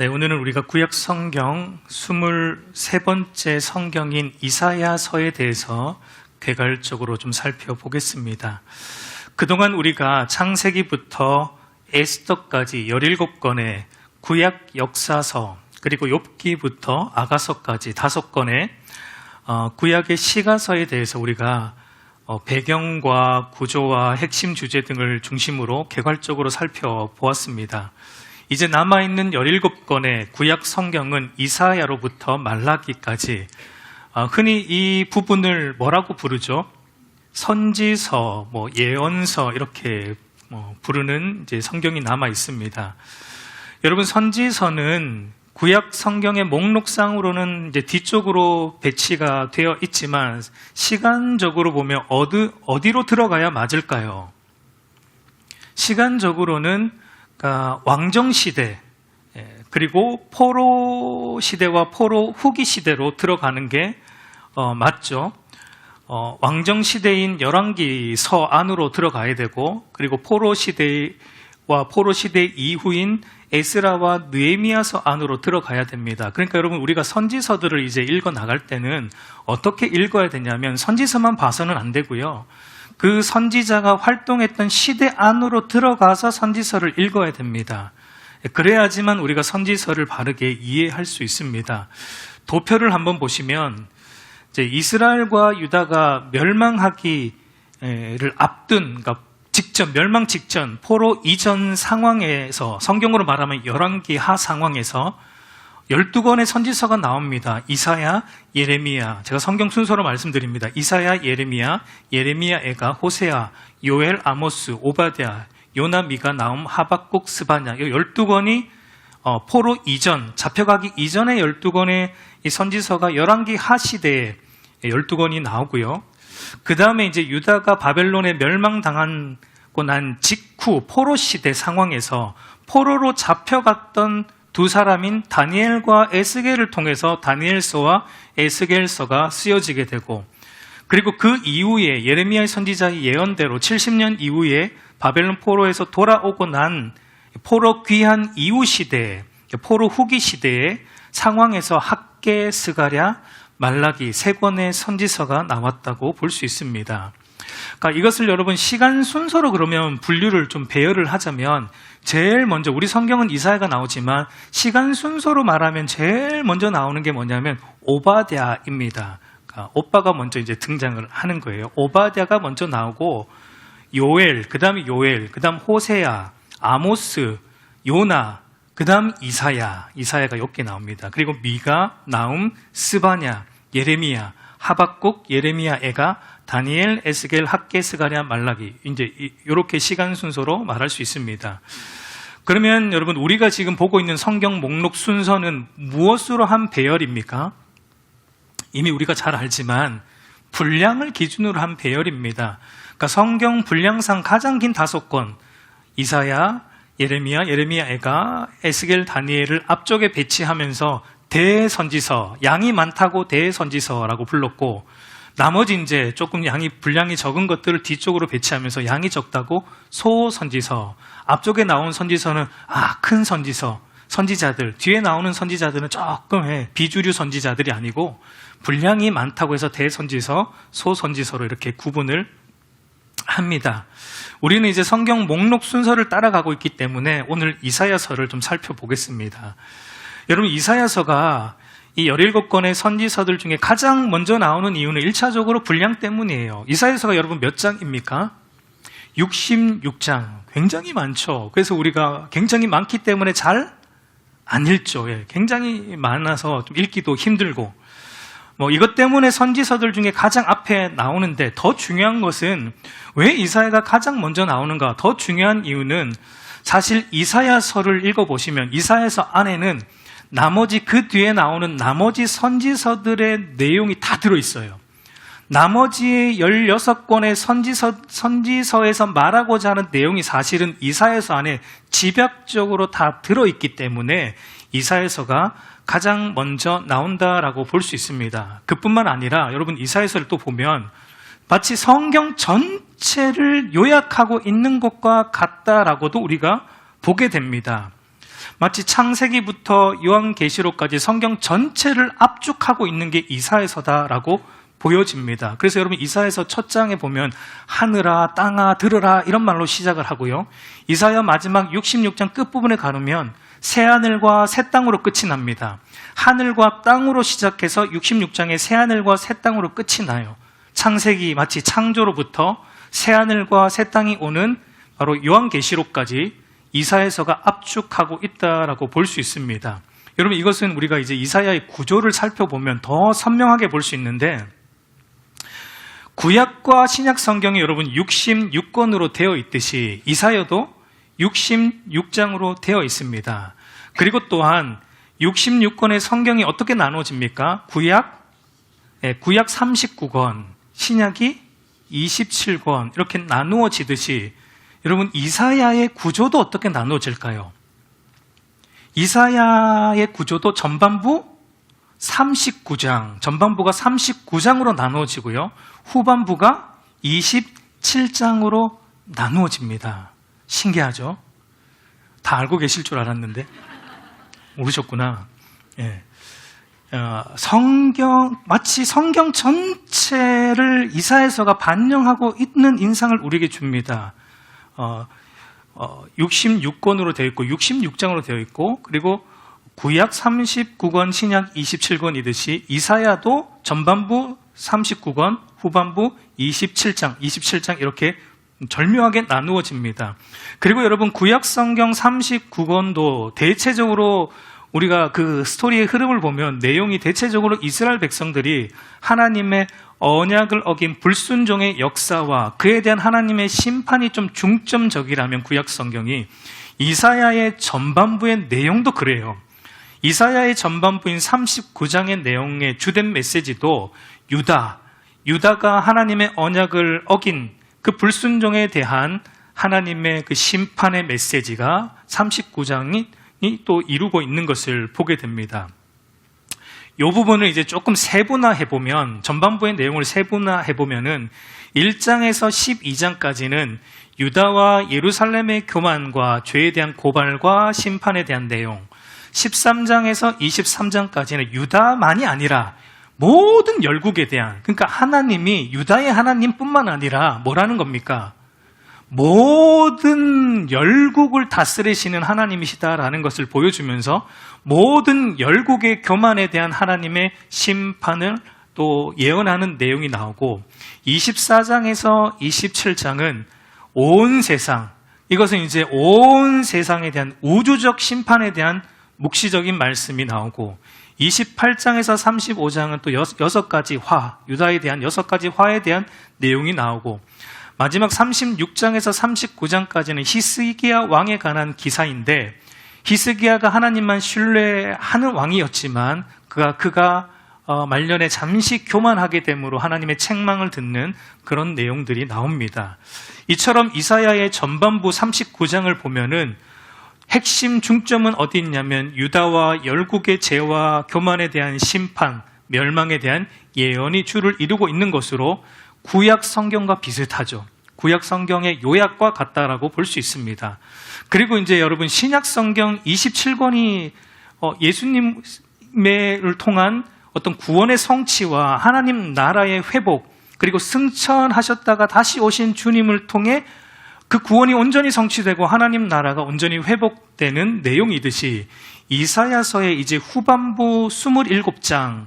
네, 오늘은 우리가 구약 성경 23번째 성경인 이사야서에 대해서 개괄적으로 좀 살펴보겠습니다. 그동안 우리가 창세기부터 에스더까지 17권의 구약 역사서, 그리고 욥기부터 아가서까지 5권의 구약의 시가서에 대해서 우리가 배경과 구조와 핵심 주제 등을 중심으로 개괄적으로 살펴보았습니다. 이제 남아있는 17권의 구약 성경은 이사야로부터 말라기까지 흔히 이 부분을 뭐라고 부르죠? 선지서, 예언서 이렇게 부르는 이제 성경이 남아 있습니다. 여러분, 선지서는 구약 성경의 목록상으로는 이제 뒤쪽으로 배치가 되어 있지만 시간적으로 보면 어디로 들어가야 맞을까요? 시간적으로는 왕정시대, 그리고 포로 시대와 포로 후기 시대로 들어가는 게 맞죠. 왕정시대인 열왕기서 안으로 들어가야 되고, 그리고 포로 시대와 포로 시대 이후인 에스라와 느헤미야서 안으로 들어가야 됩니다. 그러니까 여러분, 우리가 선지서들을 이제 읽어 나갈 때는 어떻게 읽어야 되냐면 선지서만 봐서는 안 되고요. 그 선지자가 활동했던 시대 안으로 들어가서 선지서를 읽어야 됩니다. 그래야지만 우리가 선지서를 바르게 이해할 수 있습니다. 도표를 한번 보시면 이제 이스라엘과 유다가 멸망하기를 앞둔, 그러니까 멸망 직전, 포로 이전 상황에서, 성경으로 말하면 열왕기 하 상황에서 12권의 선지서가 나옵니다. 이사야, 예레미야. 제가 성경 순서로 말씀드립니다. 이사야, 예레미야, 예레미야, 호세아, 요엘, 아모스, 오바댜, 요나, 미가, 나움, 하박국, 스바냐. 이 12권이 포로 이전, 잡혀가기 이전의 12권의 이 선지서가 열왕기 하 시대에 12권이 나오고요. 그 다음에 이제 유다가 바벨론에 멸망당하고 난 직후 포로 시대 상황에서 포로로 잡혀갔던 두 사람인 다니엘과 에스겔을 통해서 다니엘서와 에스겔서가 쓰여지게 되고, 그리고 그 이후에 예레미야의 선지자의 예언대로 70년 이후에 바벨론 포로에서 돌아오고 난 포로 귀환 이후 시대, 포로 후기 시대의 상황에서 학개, 스가랴, 말라기 3권의 선지서가 나왔다고 볼 수 있습니다. 그러니까 이것을 여러분 시간 순서로 그러면 분류를 좀 배열을 하자면, 제일 먼저 우리 성경은 이사야가 나오지만 시간 순서로 말하면 제일 먼저 나오는 게 뭐냐면 오바댜입니다. 그러니까 오빠가 먼저 이제 등장을 하는 거예요. 오바댜가 먼저 나오고, 요엘, 그 다음 호세아, 아모스, 요나, 그 다음 이사야가 이렇게 나옵니다. 그리고 미가, 나움, 스바냐, 예레미야, 하박국, 예레미야, 다니엘, 에스겔, 학개, 스가랴, 말라기. 이제 이렇게 시간 순서로 말할 수 있습니다. 그러면 여러분, 우리가 지금 보고 있는 성경 목록 순서는 무엇으로 한 배열입니까? 이미 우리가 잘 알지만 분량을 기준으로 한 배열입니다. 그러니까 성경 분량상 가장 긴 5권, 이사야, 예레미야, 에스겔, 다니엘을 앞쪽에 배치하면서 대선지서, 양이 많다고 대선지서라고 불렀고, 나머지 이제 조금 분량이 적은 것들을 뒤쪽으로 배치하면서 양이 적다고 소선지서, 앞쪽에 나온 선지서는 큰 선지서, 선지자들, 뒤에 나오는 선지자들은 조금 비주류 선지자들이 아니고 분량이 많다고 해서 대선지서, 소선지서로 이렇게 구분을 합니다. 우리는 이제 성경 목록 순서를 따라가고 있기 때문에 오늘 이사야서를 좀 살펴보겠습니다. 여러분, 이사야서가 이 17권의 선지서들 중에 가장 먼저 나오는 이유는 1차적으로 분량 때문이에요. 이사야서가 여러분 몇 장입니까? 66장. 굉장히 많죠. 그래서 우리가 굉장히 많기 때문에 잘 안 읽죠. 굉장히 많아서 좀 읽기도 힘들고. 이것 때문에 선지서들 중에 가장 앞에 나오는데, 더 중요한 것은 왜 이사야가 가장 먼저 나오는가? 더 중요한 이유는 사실 이사야서를 읽어보시면 이사야서 안에는 나머지 그 뒤에 나오는 나머지 선지서들의 내용이 다 들어있어요. 나머지 16권의 선지서에서 말하고자 하는 내용이 사실은 이사야서 안에 집약적으로 다 들어있기 때문에 이사야서가 가장 먼저 나온다라고 볼 수 있습니다. 그뿐만 아니라 여러분, 이사야서를 또 보면 마치 성경 전체를 요약하고 있는 것과 같다라고도 우리가 보게 됩니다. 마치 창세기부터 요한계시록까지 성경 전체를 압축하고 있는 게 이사야서다라고 보여집니다. 그래서 여러분 이사야서 첫 장에 보면 하늘아 땅아 들으라 이런 말로 시작을 하고요. 이사야 마지막 66장 끝부분에 가르면 새하늘과 새 땅으로 끝이 납니다. 하늘과 땅으로 시작해서 66장에 새하늘과 새 땅으로 끝이 나요. 창세기 마치 창조로부터 새하늘과 새 땅이 오는 바로 요한계시록까지 이사야서가 압축하고 있다라고 볼 수 있습니다. 여러분 이것은 우리가 이제 이사야의 구조를 살펴보면 더 선명하게 볼 수 있는데, 구약과 신약 성경이 여러분 66권으로 되어 있듯이 이사야도 66장으로 되어 있습니다. 그리고 또한 66권의 성경이 어떻게 나눠집니까? 구약 39권, 신약이 27권 이렇게 나누어지듯이 여러분 이사야의 구조도 어떻게 나누어질까요? 이사야의 구조도 전반부 39장, 전반부가 39장으로 나누어지고요. 후반부가 27장으로 나누어집니다. 신기하죠? 다 알고 계실 줄 알았는데 모르셨구나. 예. 마치 성경 전체를 이사야서가 반영하고 있는 인상을 우리에게 줍니다. 66권으로 되어 있고 66장으로 되어 있고, 그리고 구약 39권, 신약 27권이듯이 이사야도 전반부 39권, 후반부 27장 이렇게 절묘하게 나누어집니다. 그리고 여러분 구약 성경 39권도 대체적으로 우리가 그 스토리의 흐름을 보면 내용이 대체적으로 이스라엘 백성들이 하나님의 언약을 어긴 불순종의 역사와 그에 대한 하나님의 심판이 좀 중점적이라면 구약 성경이, 이사야의 전반부의 내용도 그래요. 이사야의 전반부인 39장의 내용의 주된 메시지도 유다가 하나님의 언약을 어긴 그 불순종에 대한 하나님의 그 심판의 메시지가 39장이 또 이루고 있는 것을 보게 됩니다. 이 부분을 이제 조금 세분화해보면, 전반부의 내용을 세분화해보면은 1장에서 12장까지는 유다와 예루살렘의 교만과 죄에 대한 고발과 심판에 대한 내용, 13장에서 23장까지는 유다만이 아니라 모든 열국에 대한, 그러니까 하나님이 유다의 하나님뿐만 아니라 뭐라는 겁니까? 모든 열국을 다스리시는 하나님이시다라는 것을 보여주면서 모든 열국의 교만에 대한 하나님의 심판을 또 예언하는 내용이 나오고, 24장에서 27장은 온 세상, 이것은 이제 온 세상에 대한 우주적 심판에 대한 묵시적인 말씀이 나오고, 28장에서 35장은 또 6가지 화, 유다에 대한 6가지 화에 대한 내용이 나오고, 마지막 36장에서 39장까지는 히스기야 왕에 관한 기사인데, 히스기야가 하나님만 신뢰하는 왕이었지만 그가 말년에 잠시 교만하게 됨으로 하나님의 책망을 듣는 그런 내용들이 나옵니다. 이처럼 이사야의 전반부 39장을 보면은 핵심 중점은 어디 있냐면 유다와 열국의 죄와 교만에 대한 심판, 멸망에 대한 예언이 주를 이루고 있는 것으로 구약 성경과 비슷하죠. 구약 성경의 요약과 같다라고 볼 수 있습니다. 그리고 이제 여러분 신약 성경 27권이 예수님을 통한 어떤 구원의 성취와 하나님 나라의 회복, 그리고 승천하셨다가 다시 오신 주님을 통해 그 구원이 온전히 성취되고 하나님 나라가 온전히 회복되는 내용이듯이, 이사야서의 이제 후반부 27장,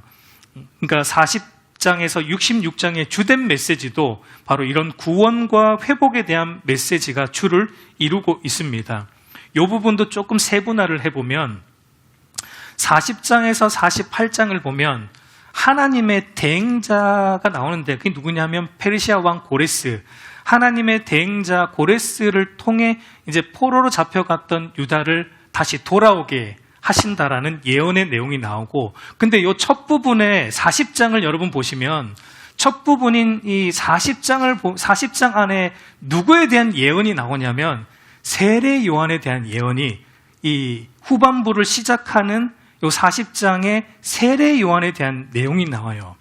그러니까 40장에서 66장의 주된 메시지도 바로 이런 구원과 회복에 대한 메시지가 주를 이루고 있습니다. 이 부분도 조금 세분화를 해보면 40장에서 48장을 보면 하나님의 대행자가 나오는데, 그게 누구냐면 페르시아 왕 고레스, 하나님의 대행자 고레스를 통해 이제 포로로 잡혀갔던 유다를 다시 돌아오게 하신다라는 예언의 내용이 나오고, 근데 이 첫 부분에 40장을 여러분 보시면 첫 부분인 이 40장 안에 누구에 대한 예언이 나오냐면 세례 요한에 대한 예언이 이 후반부를 시작하는 이 40장의 세례 요한에 대한 내용이 나와요.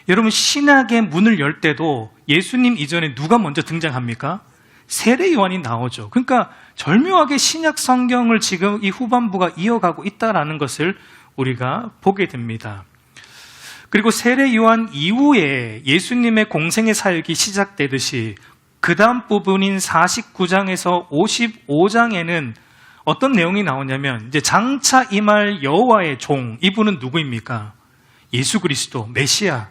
여러분 신약의 문을 열 때도 예수님 이전에 누가 먼저 등장합니까? 세례 요한이 나오죠. 그러니까 절묘하게 신약 성경을 지금 이 후반부가 이어가고 있다라는 것을 우리가 보게 됩니다. 그리고 세례 요한 이후에 예수님의 공생의 사역이 시작되듯이 그 다음 부분인 49장에서 55장에는 어떤 내용이 나오냐면 이제 장차 임할 여호와의 종, 이분은 누구입니까? 예수 그리스도, 메시아,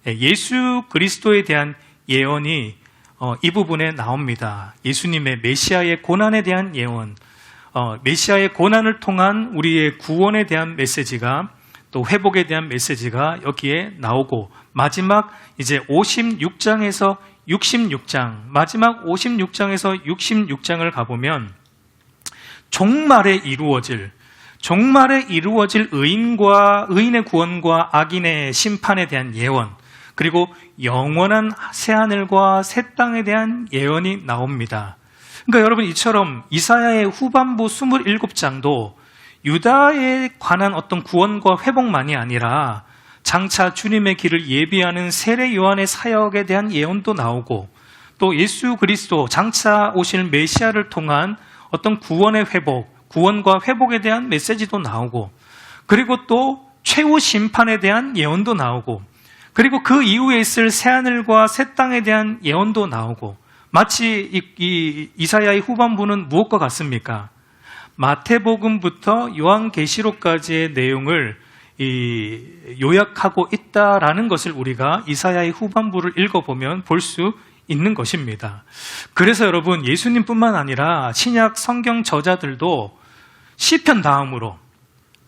예수 그리스도에 대한 예언이 이 부분에 나옵니다. 예수님의 메시아의 고난에 대한 예언, 메시아의 고난을 통한 우리의 구원에 대한 메시지가, 또 회복에 대한 메시지가 여기에 나오고, 마지막 이제 56장에서 66장, 마지막 56장에서 66장을 가보면 종말에 이루어질 의인의 구원과 악인의 심판에 대한 예언, 그리고 영원한 새하늘과 새 땅에 대한 예언이 나옵니다. 그러니까 여러분, 이처럼 이사야의 후반부 27장도 유다에 관한 어떤 구원과 회복만이 아니라 장차 주님의 길을 예비하는 세례 요한의 사역에 대한 예언도 나오고, 또 예수 그리스도 장차 오실 메시아를 통한 어떤 구원과 회복에 대한 메시지도 나오고, 그리고 또 최후 심판에 대한 예언도 나오고, 그리고 그 이후에 있을 새하늘과 새 땅에 대한 예언도 나오고, 마치 이 이사야의 후반부는 무엇과 같습니까? 마태복음부터 요한계시록까지의 내용을 요약하고 있다라는 것을 우리가 이사야의 후반부를 읽어보면 볼 수 있는 것입니다. 그래서 여러분, 예수님뿐만 아니라 신약 성경 저자들도 시편 다음으로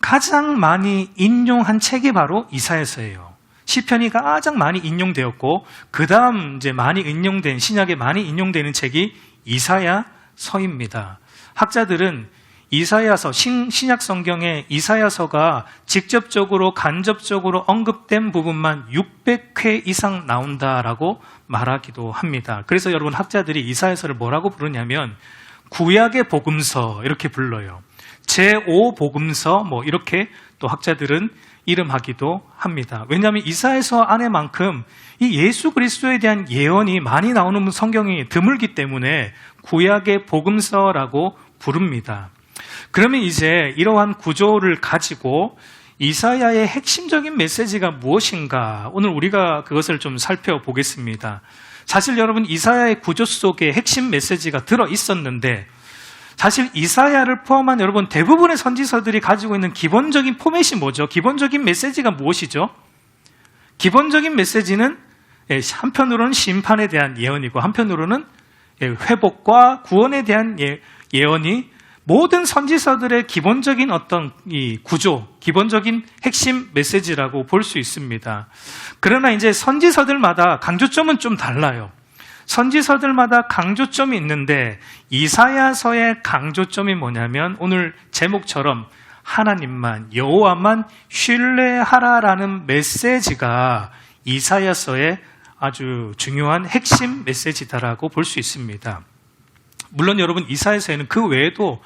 가장 많이 인용한 책이 바로 이사야서예요. 시편이 가장 많이 인용되었고, 그 다음 이제 많이 인용된, 신약에 많이 인용되는 책이 이사야서입니다. 학자들은 이사야서, 신약 성경에 이사야서가 직접적으로 간접적으로 언급된 부분만 600회 이상 나온다라고 말하기도 합니다. 그래서 여러분, 학자들이 이사야서를 뭐라고 부르냐면 구약의 복음서 이렇게 불러요. 제5복음서 뭐 이렇게 또 학자들은 이름하기도 합니다. 왜냐하면 이사야서 안에만큼 이 예수 그리스도에 대한 예언이 많이 나오는 성경이 드물기 때문에 구약의 복음서라고 부릅니다. 그러면 이제 이러한 구조를 가지고 이사야의 핵심적인 메시지가 무엇인가, 오늘 우리가 그것을 좀 살펴보겠습니다. 사실 여러분, 이사야의 구조 속에 핵심 메시지가 들어 있었는데, 사실 이사야를 포함한 여러분 대부분의 선지서들이 가지고 있는 기본적인 포맷이 뭐죠? 기본적인 메시지가 무엇이죠? 기본적인 메시지는 한편으로는 심판에 대한 예언이고, 한편으로는 회복과 구원에 대한 예언이 모든 선지서들의 기본적인 어떤 이 구조, 기본적인 핵심 메시지라고 볼 수 있습니다. 그러나 이제 선지서들마다 강조점은 좀 달라요. 선지서들마다 강조점이 있는데, 이사야서의 강조점이 뭐냐면 오늘 제목처럼 하나님만, 여호와만 신뢰하라라는 메시지가 이사야서의 아주 중요한 핵심 메시지다라고 볼 수 있습니다. 물론 여러분, 이사야서에는 그 외에도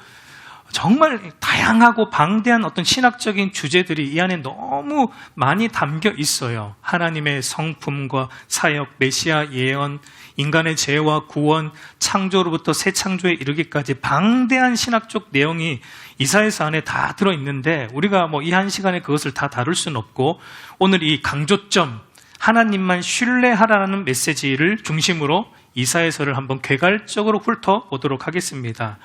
정말 다양하고 방대한 어떤 신학적인 주제들이 이 안에 너무 많이 담겨 있어요. 하나님의 성품과 사역, 메시아 예언, 인간의 죄와 구원, 창조로부터 새 창조에 이르기까지 방대한 신학적 내용이 이사야서 안에 다 들어있는데, 우리가 뭐 이 한 시간에 그것을 다 다룰 수는 없고, 오늘 이 강조점, 하나님만 신뢰하라는 메시지를 중심으로 이사야서를 한번 개괄적으로 훑어보도록 하겠습니다.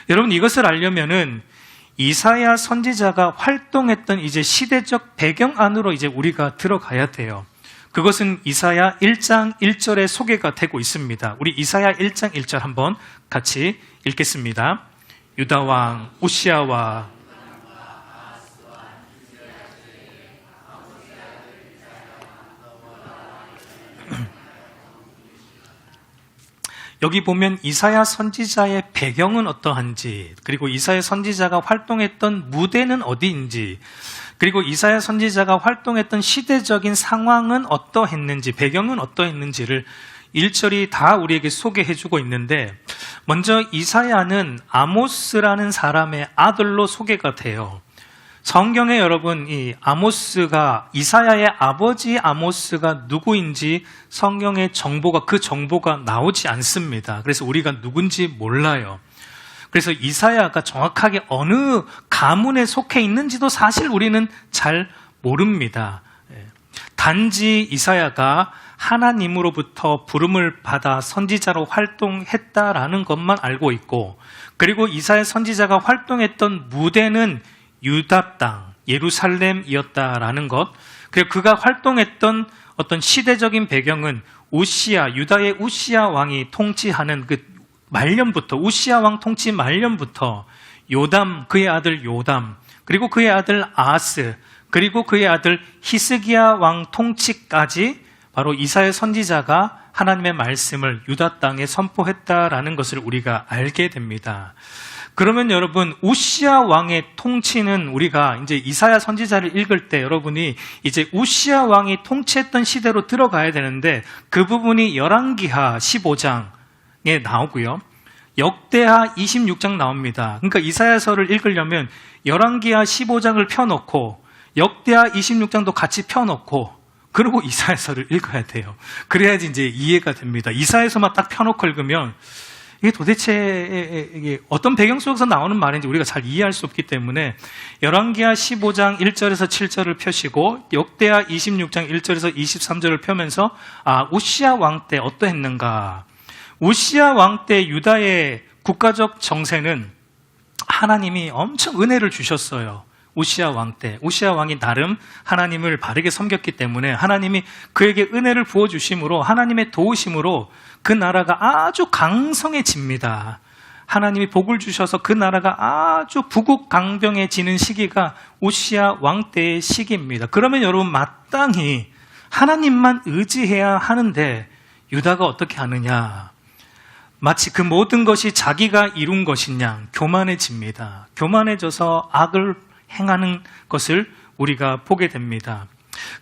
여러분, 이것을 알려면은 이사야 선지자가 활동했던 이제 시대적 배경 안으로 이제 우리가 들어가야 돼요. 그것은 이사야 1장 1절에 소개가 되고 있습니다. 우리 이사야 1장 1절 한번 같이 읽겠습니다. 유다 왕 우시야와 여기 보면 이사야 선지자의 배경은 어떠한지, 그리고 이사야 선지자가 활동했던 무대는 어디인지, 그리고 이사야 선지자가 활동했던 시대적인 상황은 어떠했는지, 배경은 어떠했는지를 일절이 다 우리에게 소개해주고 있는데, 먼저 이사야는 아모스라는 사람의 아들로 소개가 돼요. 성경에 여러분, 이 아모스가, 이사야의 아버지 아모스가 누구인지 성경의 정보가, 그 정보가 나오지 않습니다. 그래서 우리가 누군지 몰라요. 그래서 이사야가 정확하게 어느 가문에 속해 있는지도 사실 우리는 잘 모릅니다. 단지 이사야가 하나님으로부터 부름을 받아 선지자로 활동했다라는 것만 알고 있고, 그리고 이사야 선지자가 활동했던 무대는 유다 땅, 예루살렘이었다라는 것, 그리고 그가 활동했던 어떤 시대적인 배경은 유다의 우시야 왕이 통치하는 그 말년부터, 우시야 왕 통치 말년부터 그의 아들 요담, 그리고 그의 아들 아하스, 그리고 그의 아들 히스기야 왕 통치까지 바로 이사야 선지자가 하나님의 말씀을 유다 땅에 선포했다라는 것을 우리가 알게 됩니다. 그러면 여러분, 우시야 왕의 통치는 우리가 이제 이사야 선지자를 읽을 때 여러분이 이제 우시야 왕이 통치했던 시대로 들어가야 되는데, 그 부분이 열왕기하 15장에 나오고요. 역대하 26장 나옵니다. 그러니까 이사야서를 읽으려면 열왕기하 15장을 펴놓고 역대하 26장도 같이 펴놓고 그리고 이사야서를 읽어야 돼요. 그래야지 이제 이해가 됩니다. 이사야서만 딱 펴놓고 읽으면 이게 도대체 이게 어떤 배경 속에서 나오는 말인지 우리가 잘 이해할 수 없기 때문에 열왕기하 15장 1절에서 7절을 펴시고 역대하 26장 1절에서 23절을 펴면서 우시야 왕 때 어떠했는가. 우시야 왕 때 유다의 국가적 정세는 하나님이 엄청 은혜를 주셨어요. 우시야 왕 때. 우시야 왕이 나름 하나님을 바르게 섬겼기 때문에 하나님이 그에게 은혜를 부어주심으로, 하나님의 도우심으로 그 나라가 아주 강성해집니다. 하나님이 복을 주셔서 그 나라가 아주 부국강병해지는 시기가 우시야 왕 때의 시기입니다. 그러면 여러분, 마땅히 하나님만 의지해야 하는데 유다가 어떻게 하느냐? 마치 그 모든 것이 자기가 이룬 것인 양 교만해집니다. 교만해져서 악을 행하는 것을 우리가 보게 됩니다.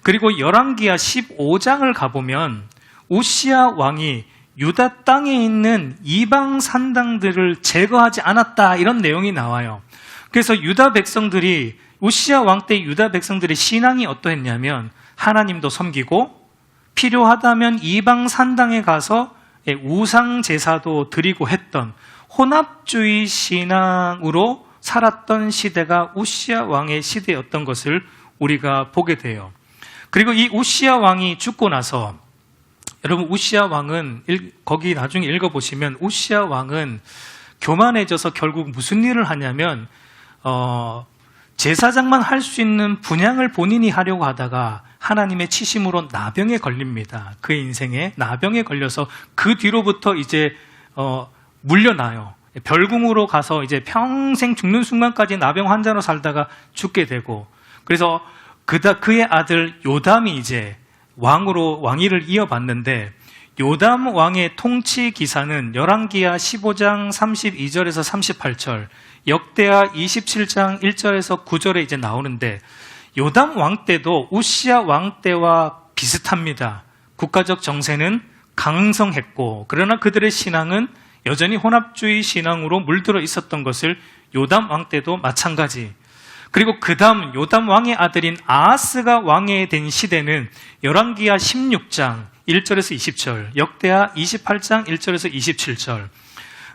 그리고 열왕기하 15장을 가보면 우시야 왕이 유다 땅에 있는 이방 산당들을 제거하지 않았다, 이런 내용이 나와요. 그래서 유다 백성들이, 우시야 왕 때 유다 백성들의 신앙이 어떠했냐면 하나님도 섬기고 필요하다면 이방 산당에 가서 우상 제사도 드리고 했던 혼합주의 신앙으로 살았던 시대가 우시야 왕의 시대였던 것을 우리가 보게 돼요. 그리고 이 우시야 왕이 죽고 나서, 여러분, 우시야 왕은 거기 나중에 읽어보시면 우시야 왕은 교만해져서 결국 무슨 일을 하냐면 제사장만 할 수 있는 분향을 본인이 하려고 하다가 하나님의 치심으로 나병에 걸립니다. 그의 인생에 나병에 걸려서 그 뒤로부터 이제 물려나요. 별궁으로 가서 이제 평생 죽는 순간까지 나병 환자로 살다가 죽게 되고, 그래서 그의 아들 요담이 이제 왕위를 이어받는데, 요담 왕의 통치 기사는 열왕기하 15장 32절에서 38절, 역대하 27장 1절에서 9절에 이제 나오는데, 요담 왕 때도 우시야 왕 때와 비슷합니다. 국가적 정세는 강성했고, 그러나 그들의 신앙은 여전히 혼합주의 신앙으로 물들어 있었던 것을 요담 왕 때도 마찬가지. 그리고 그 다음 요담 왕의 아들인 아하스가 왕이 된 시대는 열왕기하 16장 1절에서 20절, 역대하 28장 1절에서 27절.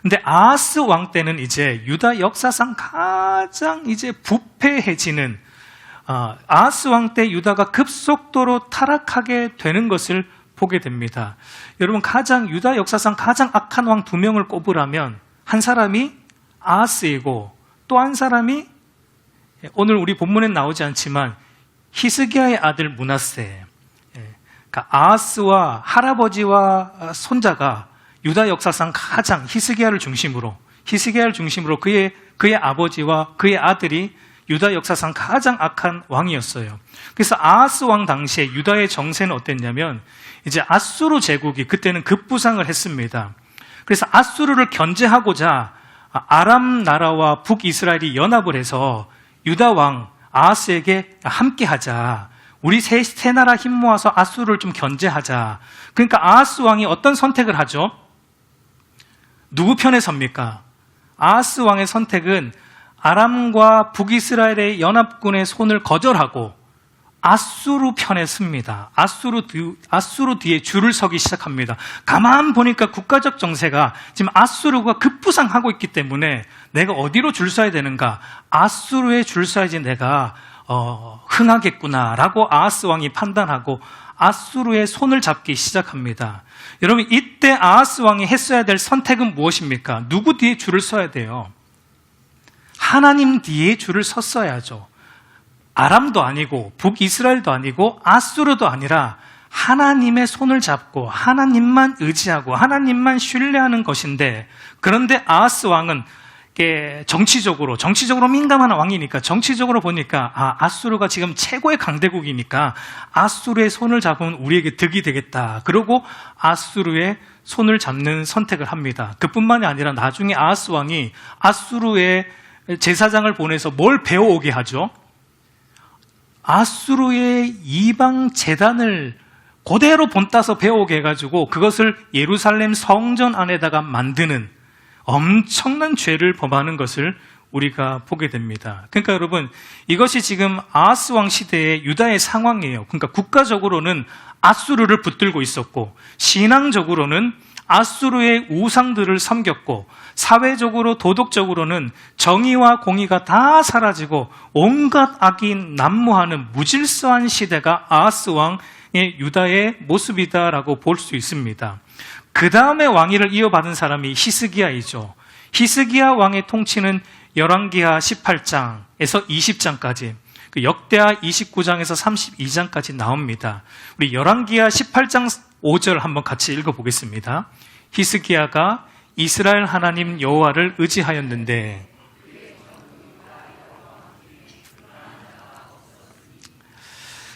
근데 아하스 왕 때는 이제 유다 역사상 가장 이제 부패해지는, 아하스 왕 때 유다가 급속도로 타락하게 되는 것을 보게 됩니다. 여러분, 유다 역사상 가장 악한 왕 2명을 꼽으라면 한 사람이 아하스이고 또 한 사람이 오늘 우리 본문엔 나오지 않지만 히스기야의 아들 므낫세. 그러니까 아하스와 할아버지와 손자가 유다 역사상 가장 히스기야를 중심으로 그의 아버지와 그의 아들이 유다 역사상 가장 악한 왕이었어요. 그래서 아하스 왕 당시에 유다의 정세는 어땠냐면 이제 아수르 제국이 그때는 급부상을 했습니다. 그래서 아수르를 견제하고자 아람 나라와 북이스라엘이 연합을 해서 유다 왕 아하스에게 함께하자, 우리 세 나라 힘 모아서 아수르를 좀 견제하자. 그러니까 아하스 왕이 어떤 선택을 하죠? 누구 편에 섭니까? 아하스 왕의 선택은 아람과 북이스라엘의 연합군의 손을 거절하고 아수르 편에 섭니다. 아수르 뒤에 줄을 서기 시작합니다. 가만 보니까 국가적 정세가 지금 아수르가 급부상하고 있기 때문에 내가 어디로 줄 서야 되는가? 아수르에 줄 서야지 내가 흥하겠구나라고 아하스 왕이 판단하고 아수르의 손을 잡기 시작합니다. 여러분, 이때 아하스 왕이 했어야 될 선택은 무엇입니까? 누구 뒤에 줄을 서야 돼요? 하나님 뒤에 줄을 섰어야죠. 아람도 아니고 북이스라엘도 아니고 아수르도 아니라 하나님의 손을 잡고 하나님만 의지하고 하나님만 신뢰하는 것인데, 그런데 아하스 왕은 정치적으로 민감한 왕이니까 정치적으로 보니까 아수르가 지금 최고의 강대국이니까 아수르의 손을 잡으면 우리에게 득이 되겠다. 그러고 아수르의 손을 잡는 선택을 합니다. 그뿐만이 아니라 나중에 아하스 왕이 아수르의 제사장을 보내서 뭘 배워오게 하죠? 아수르의 이방 제단을 그대로 본따서 배워오게 해가지고 그것을 예루살렘 성전 안에다가 만드는 엄청난 죄를 범하는 것을 우리가 보게 됩니다. 그러니까 여러분, 이것이 지금 아하스 왕 시대의 유다의 상황이에요. 그러니까 국가적으로는 아수르를 붙들고 있었고, 신앙적으로는 아수르의 우상들을 섬겼고, 사회적으로 도덕적으로는 정의와 공의가 다 사라지고 온갖 악이 난무하는 무질서한 시대가 아하스 왕의 유다의 모습이다라고 볼 수 있습니다. 그 다음에 왕위를 이어받은 사람이 히스기야이죠. 히스기야 왕의 통치는 열왕기하 18장에서 20장까지, 역대하 29장에서 32장까지 나옵니다. 우리 열왕기하 18장 5절 한번 같이 읽어보겠습니다. 히스기야가 이스라엘 하나님 여호와를 의지하였는데,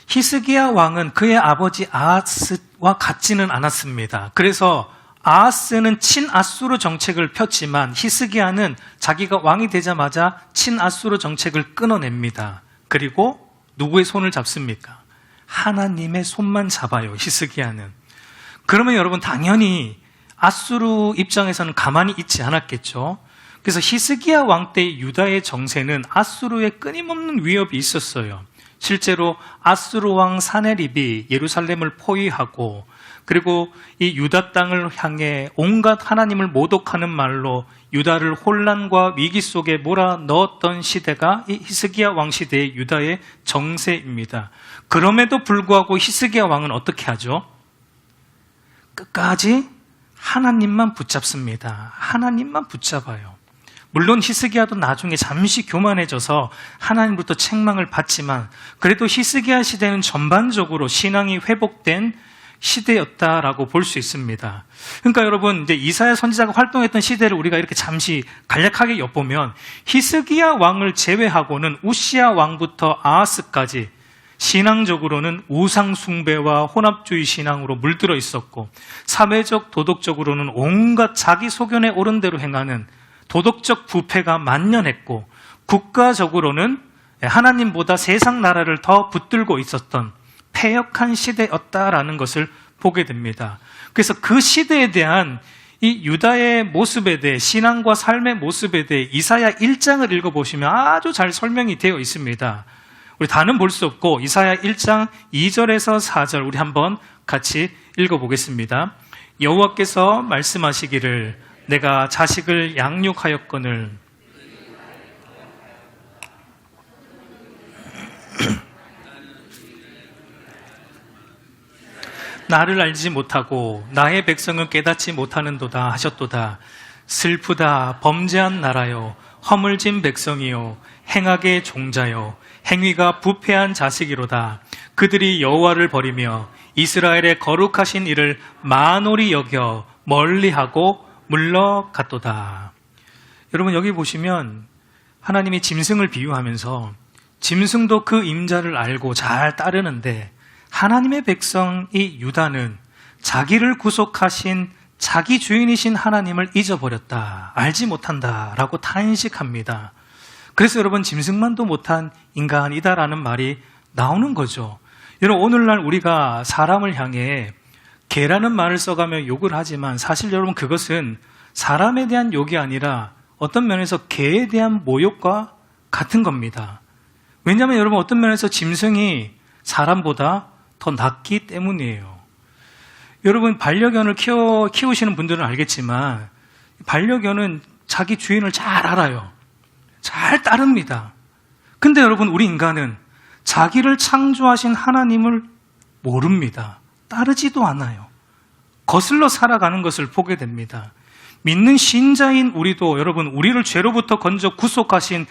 히스기야 왕은 그의 아버지 아하스와 같지는 않았습니다. 그래서 아하스는 친아수르 정책을 폈지만 히스기야는 자기가 왕이 되자마자 친아수르 정책을 끊어냅니다. 그리고 누구의 손을 잡습니까? 하나님의 손만 잡아요, 히스기야는. 그러면 여러분, 당연히 아수르 입장에서는 가만히 있지 않았겠죠. 그래서 히스기야 왕 때 유다의 정세는 아수르의 끊임없는 위협이 있었어요. 실제로 아수르 왕 사네립이 예루살렘을 포위하고, 그리고 이 유다 땅을 향해 온갖 하나님을 모독하는 말로 유다를 혼란과 위기 속에 몰아넣었던 시대가 이 히스기야 왕 시대의 유다의 정세입니다. 그럼에도 불구하고 히스기야 왕은 어떻게 하죠? 끝까지 하나님만 붙잡습니다. 하나님만 붙잡아요. 물론 히스기야도 나중에 잠시 교만해져서 하나님부터 책망을 받지만, 그래도 히스기야 시대는 전반적으로 신앙이 회복된 시대였다라고 볼 수 있습니다. 그러니까 여러분, 이제 이사야 선지자가 활동했던 시대를 우리가 이렇게 잠시 간략하게 엿보면, 히스기야 왕을 제외하고는 우시야 왕부터 아하스까지 신앙적으로는 우상 숭배와 혼합주의 신앙으로 물들어 있었고, 사회적 도덕적으로는 온갖 자기 소견에 옳은 대로 행하는 도덕적 부패가 만연했고, 국가적으로는 하나님보다 세상 나라를 더 붙들고 있었던 패역한 시대였다라는 것을 보게 됩니다. 그래서 그 시대에 대한 이 유다의 모습에 대해, 신앙과 삶의 모습에 대해 이사야 1장을 읽어보시면 아주 잘 설명이 되어 있습니다. 우리 다는 볼 수 없고 이사야 1장 2절에서 4절 우리 한번 같이 읽어보겠습니다. 여호와께서 말씀하시기를 내가 자식을 양육하였거늘 나를 알지 못하고 나의 백성을 깨닫지 못하는도다 하셨도다. 슬프다 범죄한 나라요, 허물진 백성이요, 행악의 종자요, 행위가 부패한 자식이로다. 그들이 여호와를 버리며 이스라엘의 거룩하신 이를 만홀히 여겨 멀리하고 물러갔도다. 여러분, 여기 보시면 하나님이 짐승을 비유하면서 짐승도 그 임자를 알고 잘 따르는데, 하나님의 백성 이 유다는 자기를 구속하신 자기 주인이신 하나님을 잊어버렸다, 알지 못한다라고 탄식합니다. 그래서 여러분, 짐승만도 못한 인간이다라는 말이 나오는 거죠. 여러분, 오늘날 우리가 사람을 향해 개라는 말을 써가며 욕을 하지만, 사실 여러분 그것은 사람에 대한 욕이 아니라 어떤 면에서 개에 대한 모욕과 같은 겁니다. 왜냐하면 여러분, 어떤 면에서 짐승이 사람보다 더 낫기 때문이에요. 여러분, 반려견을 키우시는 분들은 알겠지만 반려견은 자기 주인을 잘 알아요. 잘 따릅니다. 근데 여러분, 우리 인간은 자기를 창조하신 하나님을 모릅니다. 따르지도 않아요. 거슬러 살아가는 것을 보게 됩니다. 믿는 신자인 우리도 여러분, 우리를 죄로부터 건져 구속하신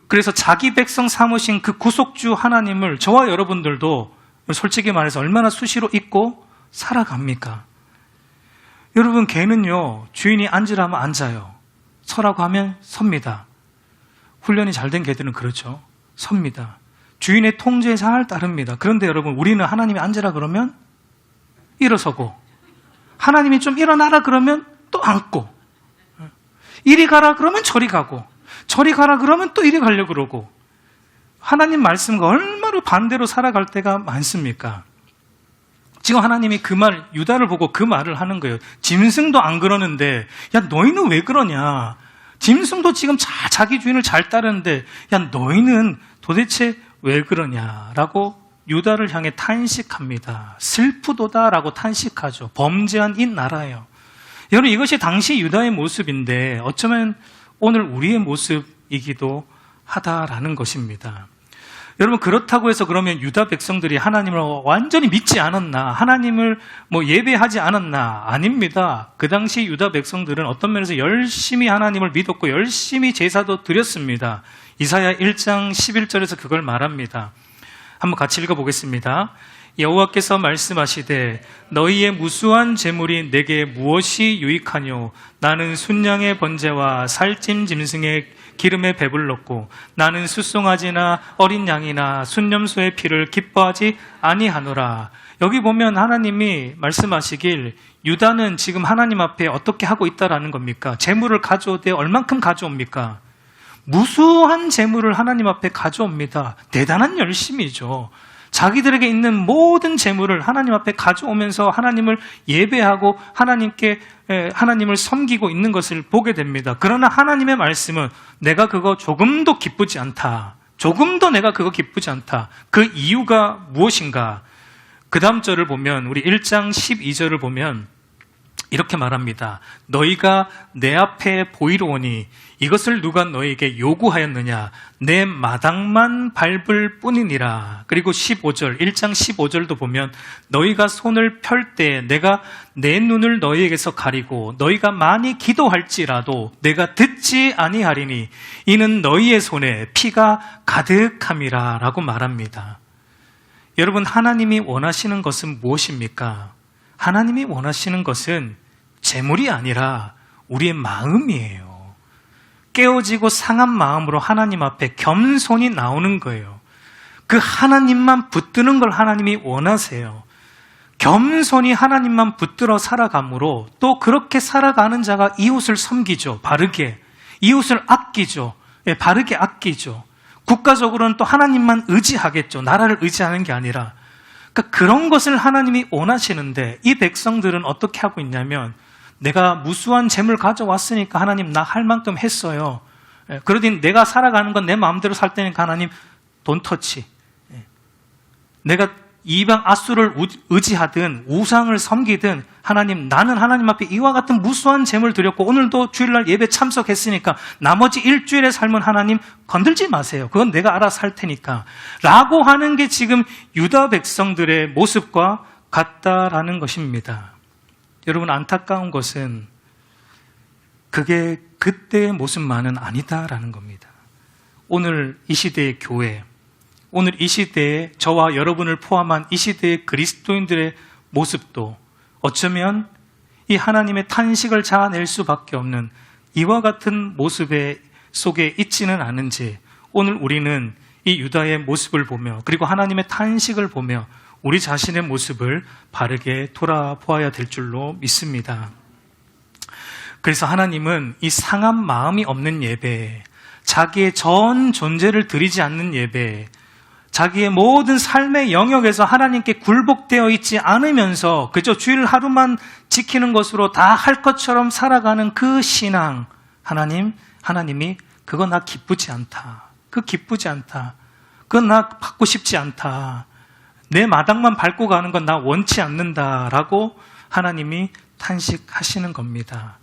그래서 자기 백성 삼으신 그 구속주 하나님을 저와 여러분들도 솔직히 말해서 얼마나 수시로 잊고 살아갑니까? 여러분, 개는요, 주인이 앉으라면 앉아요. 서라고 하면 섭니다. 훈련이 잘 된 개들은 그렇죠. 섭니다. 주인의 통제에 잘 따릅니다. 그런데 여러분, 우리는 하나님이 앉으라 그러면 일어서고, 하나님이 좀 일어나라 그러면 또 앉고, 이리 가라 그러면 저리 가고, 저리 가라 그러면 또 이리 가려고 그러고, 하나님 말씀과 얼마나 반대로 살아갈 때가 많습니까? 지금 하나님이 유다를 보고 그 말을 하는 거예요. 짐승도 안 그러는데, 야, 너희는 왜 그러냐? 짐승도 지금 자기 주인을 잘 따르는데, 야, 너희는 도대체 왜 그러냐라고 유다를 향해 탄식합니다. 슬프도다라고 탄식하죠. 범죄한 이 나라예요. 여러분, 이것이 당시 유다의 모습인데 어쩌면 오늘 우리의 모습이기도 하다라는 것입니다. 여러분, 그렇다고 해서 그러면 유다 백성들이 하나님을 완전히 믿지 않았나? 하나님을 예배하지 않았나? 아닙니다. 그 당시 유다 백성들은 어떤 면에서 열심히 하나님을 믿었고 열심히 제사도 드렸습니다. 이사야 1장 11절에서 그걸 말합니다. 한번 같이 읽어보겠습니다. 여호와께서 말씀하시되 너희의 무수한 재물이 내게 무엇이 유익하뇨? 나는 순양의 번제와 살찜 짐승의 기름에 배불렀고 나는 숫송아지나 어린 양이나 순념소의 피를 기뻐하지 아니하노라. 여기 보면 하나님이 말씀하시길 유다는 지금 하나님 앞에 어떻게 하고 있다라는 겁니까? 재물을 가져오되 얼만큼 가져옵니까? 무수한 재물을 하나님 앞에 가져옵니다. 대단한 열심이죠. 자기들에게 있는 모든 재물을 하나님 앞에 가져오면서 하나님을 예배하고 하나님을 섬기고 있는 것을 보게 됩니다. 그러나 하나님의 말씀은 내가 그거 조금도 기쁘지 않다. 조금도 내가 그거 기쁘지 않다. 그 이유가 무엇인가? 그 다음 절을 보면, 우리 1장 12절을 보면 이렇게 말합니다. 너희가 내 앞에 보이러 오니 이것을 누가 너희에게 요구하였느냐? 내 마당만 밟을 뿐이니라. 그리고 15절, 1장 15절도 보면 너희가 손을 펼 때 내가 내 눈을 너희에게서 가리고 너희가 많이 기도할지라도 내가 듣지 아니하리니 이는 너희의 손에 피가 가득함이라 라고 말합니다. 여러분, 하나님이 원하시는 것은 무엇입니까? 하나님이 원하시는 것은 재물이 아니라 우리의 마음이에요. 깨어지고 상한 마음으로 하나님 앞에 겸손히 나오는 거예요. 그 하나님만 붙드는 걸 하나님이 원하세요. 겸손히 하나님만 붙들어 살아감으로 또 그렇게 살아가는 자가 이웃을 섬기죠. 바르게. 이웃을 아끼죠. 바르게 아끼죠. 국가적으로는 또 하나님만 의지하겠죠. 나라를 의지하는 게 아니라. 그러니까 그런 것을 하나님이 원하시는데 이 백성들은 어떻게 하고 있냐면 내가 무수한 재물 가져왔으니까 하나님 나 할 만큼 했어요. 그러더니 내가 살아가는 건 내 마음대로 살 테니까 하나님 돈 터치. 내가 이방 아수를 의지하든 우상을 섬기든 하나님 나는 하나님 앞에 이와 같은 무수한 재물 드렸고 오늘도 주일날 예배 참석했으니까 나머지 일주일의 삶은 하나님 건들지 마세요. 그건 내가 알아서 할 테니까 라고 하는 게 지금 유다 백성들의 모습과 같다라는 것입니다. 여러분, 안타까운 것은 그게 그때의 모습만은 아니다라는 겁니다. 오늘 이 시대의 교회, 오늘 이 시대에 저와 여러분을 포함한 이 시대의 그리스도인들의 모습도 어쩌면 이 하나님의 탄식을 자아낼 수밖에 없는 이와 같은 모습 속에 있지는 않은지 오늘 우리는 이 유다의 모습을 보며 그리고 하나님의 탄식을 보며 우리 자신의 모습을 바르게 돌아보아야 될 줄로 믿습니다. 그래서 하나님은 이 상한 마음이 없는 예배, 자기의 전 존재를 드리지 않는 예배, 자기의 모든 삶의 영역에서 하나님께 굴복되어 있지 않으면서 그저 주일 하루만 지키는 것으로 다 할 것처럼 살아가는 그 신앙, 하나님이 그거 나 기쁘지 않다. 그 기쁘지 않다. 그건 나 받고 싶지 않다. 내 마당만 밟고 가는 건 나 원치 않는다라고 하나님이 탄식하시는 겁니다.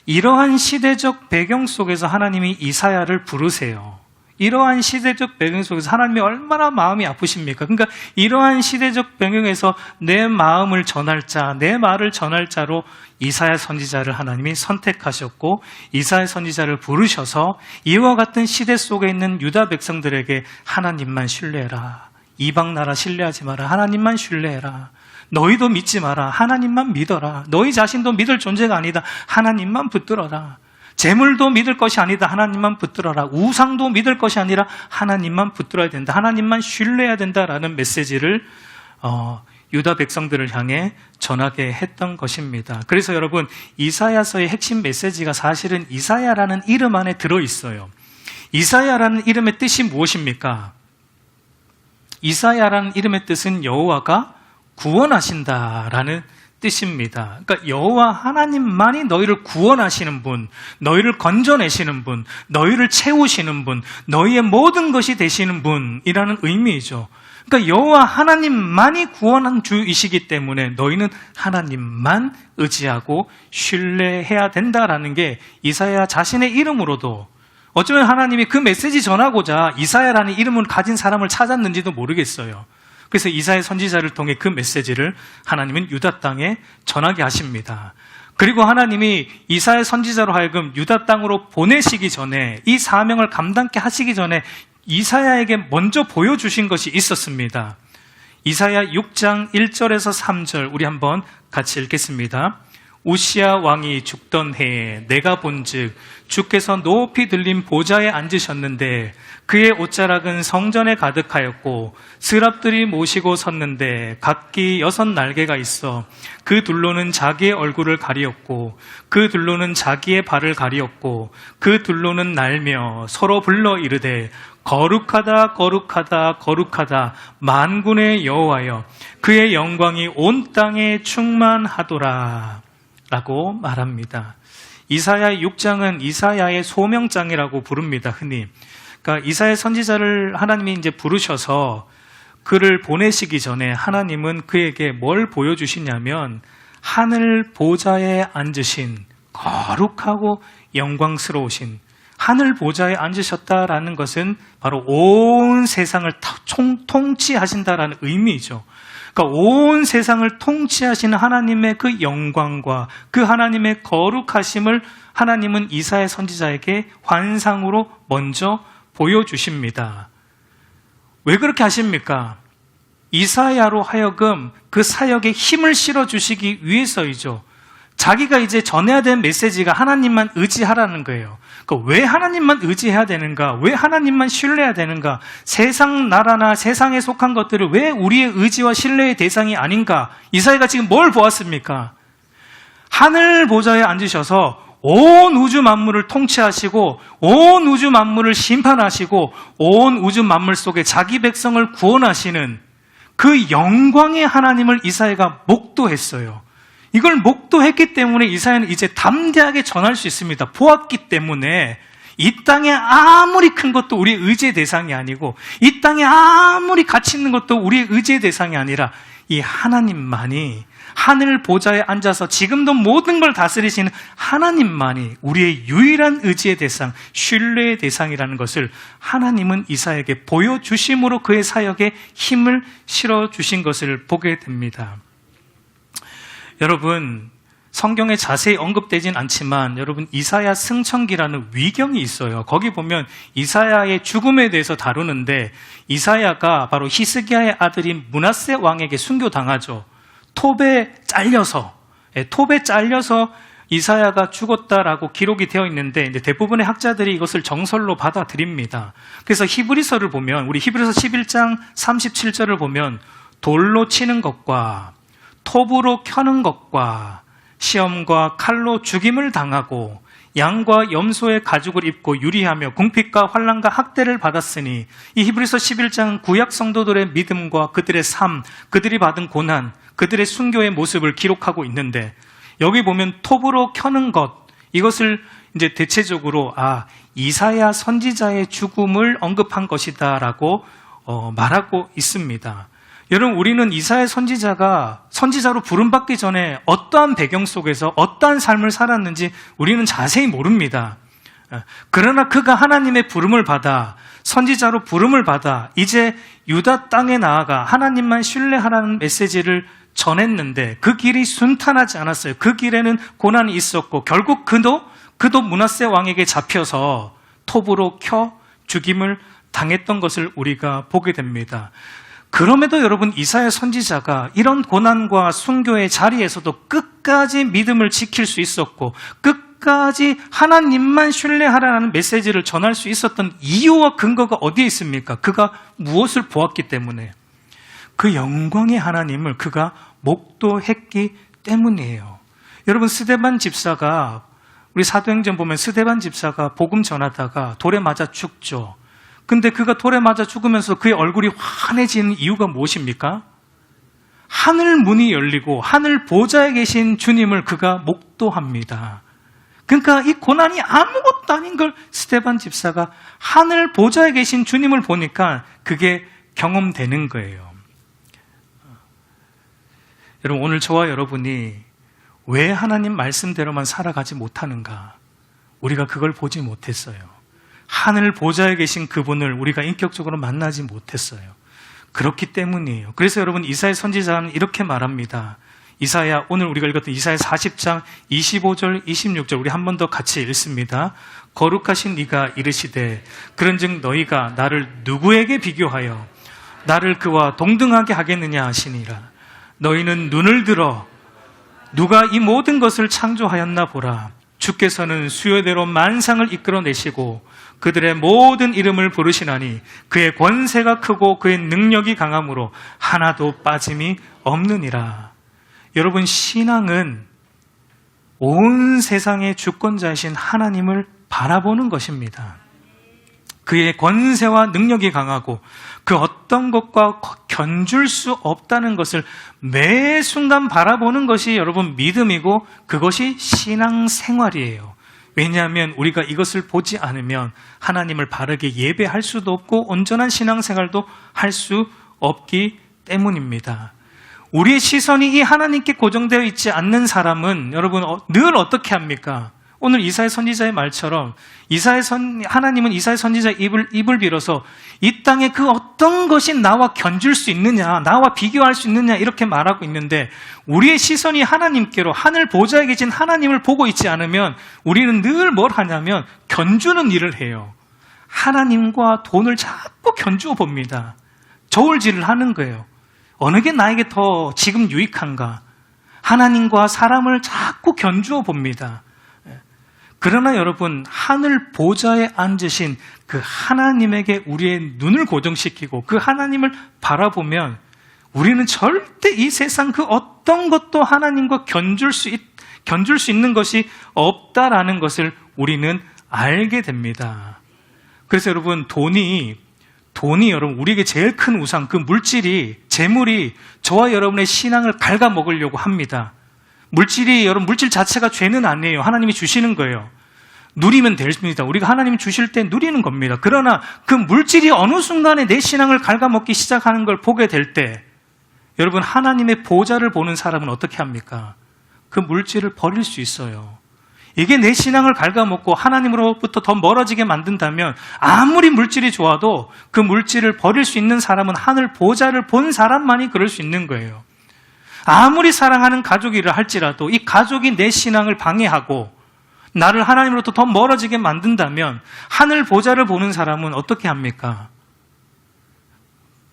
이러한 시대적 배경 속에서 하나님이 이사야를 부르세요. 이러한 시대적 배경 속에서 하나님이 얼마나 마음이 아프십니까? 그러니까 이러한 시대적 배경에서 내 마음을 전할 자, 내 말을 전할 자로 이사야 선지자를 하나님이 선택하셨고 이사야 선지자를 부르셔서 이와 같은 시대 속에 있는 유다 백성들에게 하나님만 신뢰해라. 이방 나라 신뢰하지 마라. 하나님만 신뢰해라. 너희도 믿지 마라. 하나님만 믿어라. 너희 자신도 믿을 존재가 아니다. 하나님만 붙들어라. 재물도 믿을 것이 아니다. 하나님만 붙들어라. 우상도 믿을 것이 아니라 하나님만 붙들어야 된다. 하나님만 신뢰해야 된다라는 메시지를 유다 백성들을 향해 전하게 했던 것입니다. 그래서 여러분, 이사야서의 핵심 메시지가 사실은 이사야라는 이름 안에 들어있어요. 이사야라는 이름의 뜻이 무엇입니까? 이사야라는 이름의 뜻은 여호와가 구원하신다라는 뜻입니다. 그러니까 여호와 하나님만이 너희를 구원하시는 분, 너희를 건져내시는 분, 너희를 채우시는 분, 너희의 모든 것이 되시는 분이라는 의미이죠. 그러니까 여호와 하나님만이 구원한 주이시기 때문에 너희는 하나님만 의지하고 신뢰해야 된다라는 게 이사야 자신의 이름으로도, 어쩌면 하나님이 그 메시지 전하고자 이사야라는 이름을 가진 사람을 찾았는지도 모르겠어요. 그래서 이사야 선지자를 통해 그 메시지를 하나님은 유다 땅에 전하게 하십니다. 그리고 하나님이 이사야 선지자로 하여금 유다 땅으로 보내시기 전에, 이 사명을 감당케 하시기 전에 이사야에게 먼저 보여주신 것이 있었습니다. 이사야 6장 1절에서 3절 우리 한번 같이 읽겠습니다. 우시야 왕이 죽던 해에 내가 본즉 주께서 높이 들린 보좌에 앉으셨는데 그의 옷자락은 성전에 가득하였고 스랍들이 모시고 섰는데 각기 6날개가 있어 그 둘로는 자기의 얼굴을 가리었고 그 둘로는 자기의 발을 가리었고 그 둘로는 날며 서로 불러 이르되 거룩하다 거룩하다 거룩하다 만군의 여호와여 그의 영광이 온 땅에 충만하도라 라고 말합니다. 이사야 6장은 이사야의 소명장이라고 부릅니다. 흔히. 그러니까 이사야 선지자를 하나님이 이제 부르셔서 그를 보내시기 전에 하나님은 그에게 뭘 보여주시냐면 하늘 보좌에 앉으신 거룩하고 영광스러우신, 하늘 보좌에 앉으셨다라는 것은 바로 온 세상을 통치하신다라는 의미이죠. 그러니까 온 세상을 통치하시는 하나님의 그 영광과 그 하나님의 거룩하심을 하나님은 이사야 선지자에게 환상으로 먼저 보여주십니다. 왜 그렇게 하십니까? 이사야로 하여금 그 사역에 힘을 실어주시기 위해서이죠. 자기가 이제 전해야 되는 메시지가 하나님만 의지하라는 거예요. 그러니까 왜 하나님만 의지해야 되는가? 왜 하나님만 신뢰해야 되는가? 세상 나라나 세상에 속한 것들을 왜 우리의 의지와 신뢰의 대상이 아닌가? 이사야가 지금 뭘 보았습니까? 하늘 보좌에 앉으셔서 온 우주 만물을 통치하시고 온 우주 만물을 심판하시고 온 우주 만물 속에 자기 백성을 구원하시는 그 영광의 하나님을 이사야가 목도했어요. 이걸 목도했기 때문에 이사야는 이제 담대하게 전할 수 있습니다. 보았기 때문에 이 땅에 아무리 큰 것도 우리의 의지의 대상이 아니고 이 땅에 아무리 가치 있는 것도 우리의 의지의 대상이 아니라 이 하나님만이, 하늘 보좌에 앉아서 지금도 모든 걸 다스리시는 하나님만이 우리의 유일한 의지의 대상, 신뢰의 대상이라는 것을 하나님은 이사야에게 보여주심으로 그의 사역에 힘을 실어주신 것을 보게 됩니다. 여러분, 성경에 자세히 언급되진 않지만 여러분 이사야 승천기라는 위경이 있어요. 거기 보면 이사야의 죽음에 대해서 다루는데 이사야가 바로 히스기야의 아들인 므낫세 왕에게 순교당하죠. 톱에 잘려서 이사야가 죽었다라고 기록이 되어 있는데 이제 대부분의 학자들이 이것을 정설로 받아들입니다. 그래서 히브리서를 보면, 우리 히브리서 11장 37절을 보면 돌로 치는 것과 톱으로 켜는 것과 시험과 칼로 죽임을 당하고 양과 염소의 가죽을 입고 유리하며 궁핍과 환난과 학대를 받았으니, 이 히브리서 11장 구약 성도들의 믿음과 그들의 삶, 그들이 받은 고난, 그들의 순교의 모습을 기록하고 있는데, 여기 보면 톱으로 켜는 것, 이것을 이제 대체적으로 이사야 선지자의 죽음을 언급한 것이다라고 말하고 있습니다. 여러분, 우리는 이사야 선지자가 선지자로 부름받기 전에 어떠한 배경 속에서 어떠한 삶을 살았는지 우리는 자세히 모릅니다. 그러나 그가 하나님의 부름을 받아 선지자로 부름을 받아 이제 유다 땅에 나아가 하나님만 신뢰하라는 메시지를 전했는데 그 길이 순탄하지 않았어요. 그 길에는 고난이 있었고 결국 그도 므낫세 왕에게 잡혀서 톱으로 켜 죽임을 당했던 것을 우리가 보게 됩니다. 그럼에도 여러분, 이사야 선지자가 이런 고난과 순교의 자리에서도 끝까지 믿음을 지킬 수 있었고 끝까지 하나님만 신뢰하라는 메시지를 전할 수 있었던 이유와 근거가 어디에 있습니까? 그가 무엇을 보았기 때문에, 그 영광의 하나님을 그가 목도했기 때문이에요. 여러분, 스데반 집사가, 우리 사도행전 보면 스데반 집사가 복음 전하다가 돌에 맞아 죽죠. 근데 그가 돌에 맞아 죽으면서 그의 얼굴이 환해지는 이유가 무엇입니까? 하늘 문이 열리고 하늘 보좌에 계신 주님을 그가 목도합니다. 그러니까 이 고난이 아무것도 아닌 걸 스데반 집사가 하늘 보좌에 계신 주님을 보니까 그게 경험되는 거예요. 여러분, 오늘 저와 여러분이 왜 하나님 말씀대로만 살아가지 못하는가? 우리가 그걸 보지 못했어요. 하늘 보좌에 계신 그분을 우리가 인격적으로 만나지 못했어요. 그렇기 때문이에요. 그래서 여러분, 이사야 선지자는 이렇게 말합니다. 이사야, 오늘 우리가 읽었던 이사야 40장 25절 26절 우리 한 번 더 같이 읽습니다. 거룩하신 네가 이르시되 그런즉 너희가 나를 누구에게 비교하여 나를 그와 동등하게 하겠느냐 하시니라. 너희는 눈을 들어 누가 이 모든 것을 창조하였나 보라. 주께서는 수요대로 만상을 이끌어내시고 그들의 모든 이름을 부르시나니 그의 권세가 크고 그의 능력이 강함으로 하나도 빠짐이 없느니라. 여러분, 신앙은 온 세상의 주권자이신 하나님을 바라보는 것입니다. 그의 권세와 능력이 강하고 그 어떤 것과 견줄 수 없다는 것을 매 순간 바라보는 것이 여러분 믿음이고 그것이 신앙생활이에요. 왜냐하면 우리가 이것을 보지 않으면 하나님을 바르게 예배할 수도 없고 온전한 신앙생활도 할 수 없기 때문입니다. 우리의 시선이 이 하나님께 고정되어 있지 않는 사람은 여러분 늘 어떻게 합니까? 오늘 이사야 선지자의 말처럼 하나님은 이사야 선지자의 입을 빌어서 이 땅에 그 어떤 것이 나와 견줄 수 있느냐, 나와 비교할 수 있느냐 이렇게 말하고 있는데 우리의 시선이 하나님께로 하늘 보좌에 계신 하나님을 보고 있지 않으면 우리는 늘 뭘 하냐면 견주는 일을 해요. 하나님과 돈을 자꾸 견주어 봅니다. 저울질을 하는 거예요. 어느 게 나에게 더 지금 유익한가? 하나님과 사람을 자꾸 견주어 봅니다. 그러나 여러분, 하늘 보좌에 앉으신 그 하나님에게 우리의 눈을 고정시키고 그 하나님을 바라보면 우리는 절대 이 세상 그 어떤 것도 하나님과 견줄 수 있는 것이 없다라는 것을 우리는 알게 됩니다. 그래서 여러분, 돈이 여러분 우리에게 제일 큰 우상, 그 물질이, 재물이 저와 여러분의 신앙을 갉아먹으려고 합니다. 여러분 물질 자체가 죄는 아니에요. 하나님이 주시는 거예요. 누리면 됩니다. 우리가 하나님이 주실 때 누리는 겁니다. 그러나 그 물질이 어느 순간에 내 신앙을 갉아먹기 시작하는 걸 보게 될 때 여러분, 하나님의 보좌를 보는 사람은 어떻게 합니까? 그 물질을 버릴 수 있어요. 이게 내 신앙을 갉아먹고 하나님으로부터 더 멀어지게 만든다면 아무리 물질이 좋아도 그 물질을 버릴 수 있는 사람은 하늘 보좌를 본 사람만이 그럴 수 있는 거예요. 아무리 사랑하는 가족이라 할지라도 이 가족이 내 신앙을 방해하고 나를 하나님으로부터 더 멀어지게 만든다면 하늘 보좌를 보는 사람은 어떻게 합니까?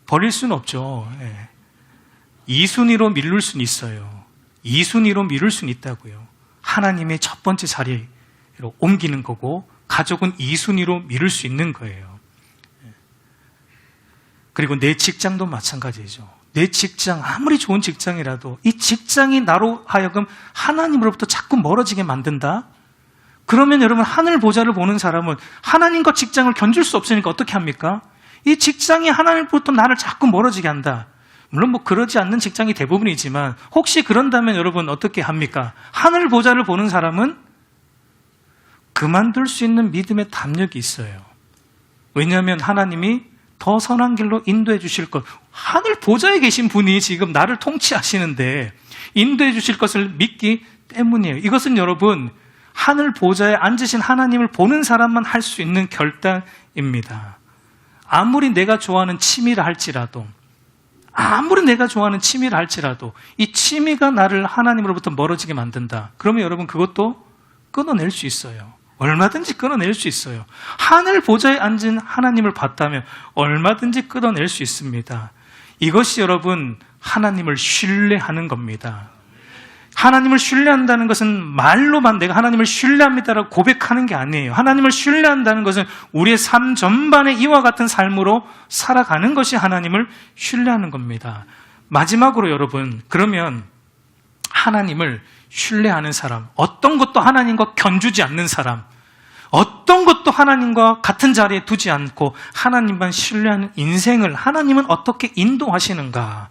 버릴 수는 없죠. 2순위로 미룰 수는 있어요. 2순위로 미룰 수는 있다고요. 하나님의 첫 번째 자리로 옮기는 거고 가족은 2순위로 미룰 수 있는 거예요. 그리고 내 직장도 마찬가지죠. 내 직장, 아무리 좋은 직장이라도 이 직장이 나로 하여금 하나님으로부터 자꾸 멀어지게 만든다? 그러면 여러분, 하늘 보좌를 보는 사람은 하나님과 직장을 견줄 수 없으니까 어떻게 합니까? 이 직장이 하나님으로부터 나를 자꾸 멀어지게 한다. 물론 그러지 않는 직장이 대부분이지만 혹시 그런다면 여러분 어떻게 합니까? 하늘 보좌를 보는 사람은 그만둘 수 있는 믿음의 담력이 있어요. 왜냐하면 하나님이 더 선한 길로 인도해 주실 것, 하늘 보좌에 계신 분이 지금 나를 통치하시는데 인도해 주실 것을 믿기 때문이에요. 이것은 여러분, 하늘 보좌에 앉으신 하나님을 보는 사람만 할 수 있는 결단입니다. 아무리 내가 좋아하는 취미라 할지라도, 이 취미가 나를 하나님으로부터 멀어지게 만든다. 그러면 여러분, 그것도 끊어낼 수 있어요. 얼마든지 끊어낼 수 있어요. 하늘 보좌에 앉은 하나님을 봤다면 얼마든지 끊어낼 수 있습니다. 이것이 여러분, 하나님을 신뢰하는 겁니다. 하나님을 신뢰한다는 것은 말로만 내가 하나님을 신뢰합니다라고 고백하는 게 아니에요. 하나님을 신뢰한다는 것은 우리의 삶 전반에 이와 같은 삶으로 살아가는 것이 하나님을 신뢰하는 겁니다. 마지막으로 여러분, 그러면 하나님을 신뢰하는 사람, 어떤 것도 하나님과 견주지 않는 사람, 어떤 것도 하나님과 같은 자리에 두지 않고 하나님만 신뢰하는 인생을 하나님은 어떻게 인도하시는가?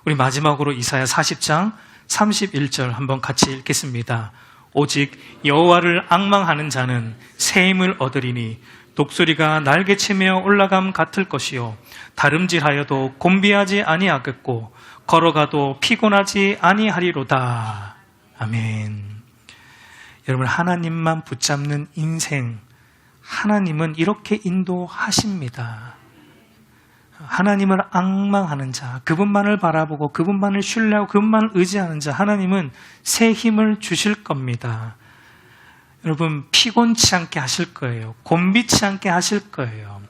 우리 마지막으로 이사야 40장 31절 한번 같이 읽겠습니다. 오직 여호와를 앙망하는 자는 새 힘을 얻으리니 독수리가 날개치며 올라감 같을 것이요 다름질하여도 곤비하지 아니하겠고 걸어가도 피곤하지 아니하리로다. 아멘. 여러분, 하나님만 붙잡는 인생, 하나님은 이렇게 인도하십니다. 하나님을 앙망하는 자, 그분만을 바라보고 그분만을 신뢰하고 그분만을 의지하는 자, 하나님은 새 힘을 주실 겁니다. 여러분, 피곤치 않게 하실 거예요. 곤비치 않게 하실 거예요.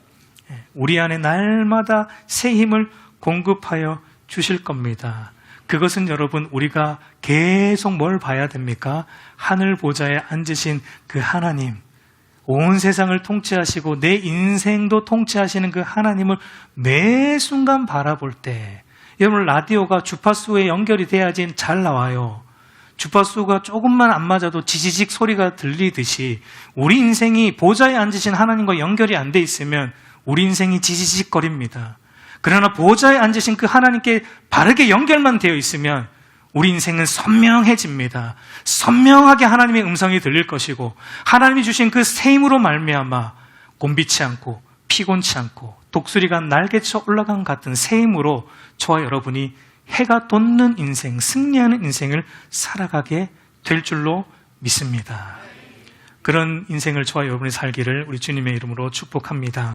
우리 안에 날마다 새 힘을 공급하여 주실 겁니다. 그것은 여러분, 우리가 계속 뭘 봐야 됩니까? 하늘 보좌에 앉으신 그 하나님, 온 세상을 통치하시고 내 인생도 통치하시는 그 하나님을 매 순간 바라볼 때, 여러분, 라디오가 주파수에 연결이 돼야지 잘 나와요. 주파수가 조금만 안 맞아도 지지직 소리가 들리듯이 우리 인생이 보좌에 앉으신 하나님과 연결이 안 돼 있으면 우리 인생이 지지직거립니다. 그러나 보좌에 앉으신 그 하나님께 바르게 연결만 되어 있으면 우리 인생은 선명해집니다. 선명하게 하나님의 음성이 들릴 것이고 하나님이 주신 그 새 힘으로 말미암아 곤비치 않고 피곤치 않고 독수리가 날개쳐 올라간 같은 새 힘으로 저와 여러분이 해가 돋는 인생, 승리하는 인생을 살아가게 될 줄로 믿습니다. 그런 인생을 저와 여러분이 살기를 우리 주님의 이름으로 축복합니다.